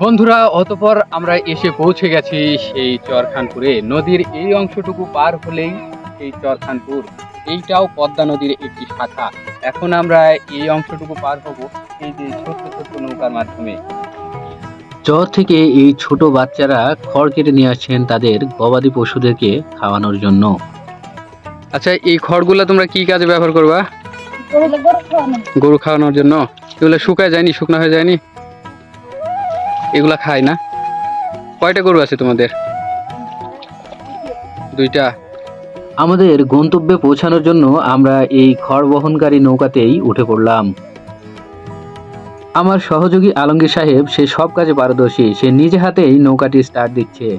বন্ধুরা, অতঃপর আমরা এসে পৌঁছে গেছি সেই চরখানপুরে। নদীর এই অংশটুকু পার হলেই সেই চরখানপুর। এইটাও পদ্মা নদীর একটি শাখা। এখন আমরা এই অংশটুকু পার হব এই যে ছোট্ট ছোট্ট নৌকার মাধ্যমে। চর থেকে এই ছোট বাচ্চারা খড় কেটে নিয়ে আসছেন তাদের গবাদি পশুদেরকে খাওয়ানোর জন্য। আচ্ছা, এই খড়গুলা তোমরা কি কাজে ব্যবহার করবা? গরু খাওয়ানোর জন্য। এগুলো শুকায় যায়নি? শুকনা হয়ে যায়নি? এগুলা খায় না? কয়টা গরু আছে তোমাদের? দুইটা। আমাদের গন্তব্যে পৌঁছানোর জন্য আমরা এই খড় বহনকারী নৌকাতেই উঠে পড়লাম। আমার সহযোগী আলমগীর সাহেব সে সব কাজে পারদর্শী। সে নিজে হাতেই নৌকাটি স্টার্ট দিচ্ছে।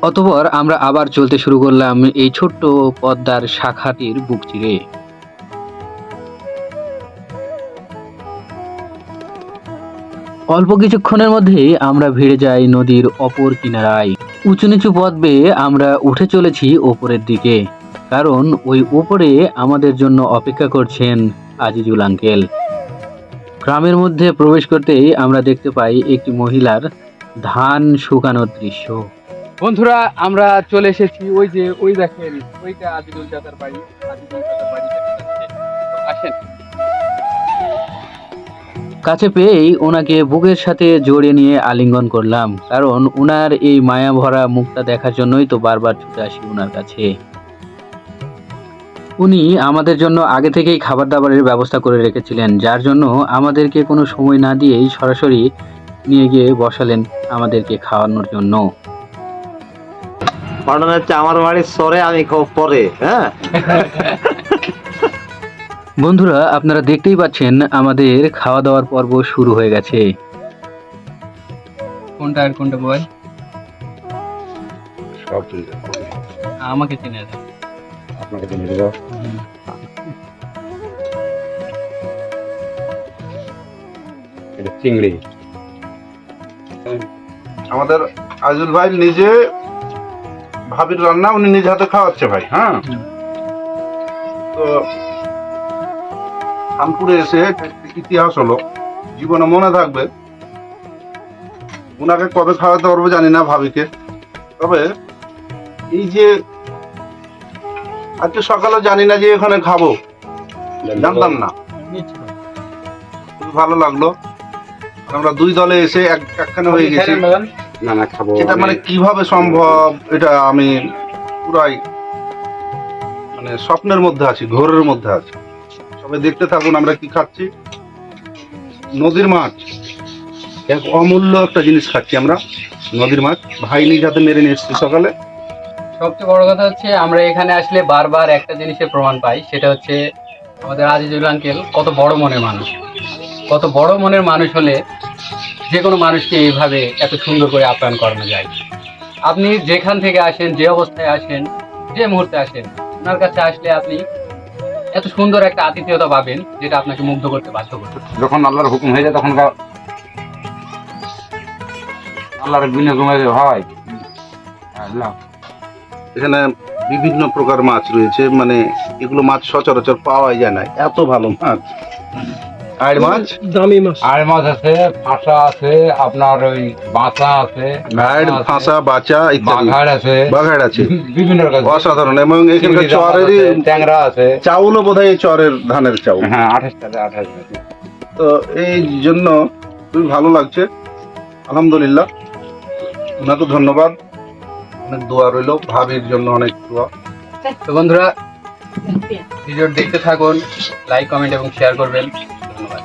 অতঃপর আমরা আবার চলতে শুরু করলাম এই ছোট্ট পদ্মার শাখাটির বুক চিরে। অল্প কিছুক্ষণের মধ্যেই আমরা ভিড়ে যাই নদীর অপর কিনারায়। উঁচু নিচু পথ বেয়ে আমরা উঠে চলেছি ওপরের দিকে, কারণ ওই উপরে আমাদের জন্য অপেক্ষা করছেন আজিজুল আঙ্কেল। গ্রামের মধ্যে প্রবেশ করতেই আমরা দেখতে পাই একটি মহিলার ধান শুকানোর দৃশ্য। বন্ধুরা, আমরা চলে এসেছি ওই যে ওই দেখেন, ওইটা আজিজুল চাচার বাড়ি। আজিজুল চাচার বাড়ি দেখা যাচ্ছে। তো আসেন। কাছে পেয়েই ওনাকে বুকের সাথে জড়িয়ে নিয়ে আলিঙ্গন করলাম, কারণ ওনার এই মায়া ভরা মুখটা দেখার জন্যই তো বারবার ছুটে আসি ওনার কাছে। উনি আমাদের জন্য আগে থেকেই খাবার দাবারের ব্যবস্থা করে রেখেছিলেন, যার জন্য আমাদেরকে কোনো সময় না দিয়েই সরাসরি নিয়ে গিয়ে বসালেন আমাদেরকে খাওয়ানোর জন্য। আমার বাড়ির সরে আমি খুব পরে। হ্যাঁ বন্ধুরা, আপনারা দেখতেই পাচ্ছেন আমাদের খাওয়া দাওয়ার পর্ব শুরু হয়ে গেছে। কোনটা আর কোনটা বল? সব আমাকে চিনে না। আপনাকে চিনে দেবো। এটা চিংড়ি। আমাদের আজিজুল ভাই নিজে ভাবির রান্না উনি নিজ হাতে খাওয়াচ্ছে ভাই। হ্যাঁ, তো খানপুরে এসে একটা ইতিহাস হলো, জীবনে মনে থাকবে। উনাকে কবে খাওয়াতে পারবো জানি না ভাবিকে, তবে এই যে আজকে সকালে জানি না যে এখানে খাবো, জানতাম না, খুব ভালো লাগলো। আমরা দুই দলে এসে একখানে হয়ে গেছি। না না খাবো। এটা মানে কিভাবে সম্ভব, এটা আমি পুরাই মানে স্বপ্নের মধ্যে আছি, ঘোরের মধ্যে আছি। সবাই দেখতে থাকুন আমরা কি খাচ্ছি। নদীর মাছ, এক অমূল্য একটা জিনিস খাচ্ছি আমরা, নদীর মাছ। ভাই নিজ হাতে মেরে নিয়ে এসছি সকালে। সবচেয়ে বড় কথা হচ্ছে আমরা এখানে আসলে বারবার একটা জিনিসের প্রমাণ পাই, সেটা হচ্ছে আমাদের আজিজুল আঙ্কেল কত বড় মনের মানুষ। কত বড় মনের মানুষ হলে যে কোনো মানুষকে এইভাবে এত সুন্দর করে আপ্যায়ন করানো যায়। আপনি যেখান থেকে আসেন, যে অবস্থায় আসেন, যে মুহূর্তে আসেন, ওনার কাছে আসলে আপনি এত সুন্দর একটা আতিথেয়তা পাবেন যেটা আপনাকে মুগ্ধ করতে বাধ্য করবে। যখন আল্লাহর হুকুম হয়ে যায় তখন আল্লাহর বিনা ঘুমাই হয়। এখানে বিভিন্ন প্রকার মাছ রয়েছে, মানে এগুলো মাছ সচরাচর পাওয়া যায় না, এত ভালো মাছ। আর মাছ, দামি মাছ। আর মাছ আছে, ফাঁসা আছে, আপনার ওই বাঁচা আছে, ভাইড, ফাঁসা, বাচা ইত্যাদি, বাঘাড় আছে, বাঘাড় আছে, বিভিন্ন রকম অসাধারণ। এবং এখানকার চরেরই ট্যাংরা আছে, চাউলও বোধহয় চরের ধানের চাউল। হ্যাঁ 28 তো এই জন্য খুবই ভালো লাগছে, আলহামদুলিল্লাহ। ওনাকে ধন্যবাদ, অনেক দোয়া রইল, ভাবির জন্য অনেক দোয়া। তো বন্ধুরা, ভিডিও দেখতে থাকুন, লাইক, কমেন্ট এবং শেয়ার করবেন। ধন্যবাদ।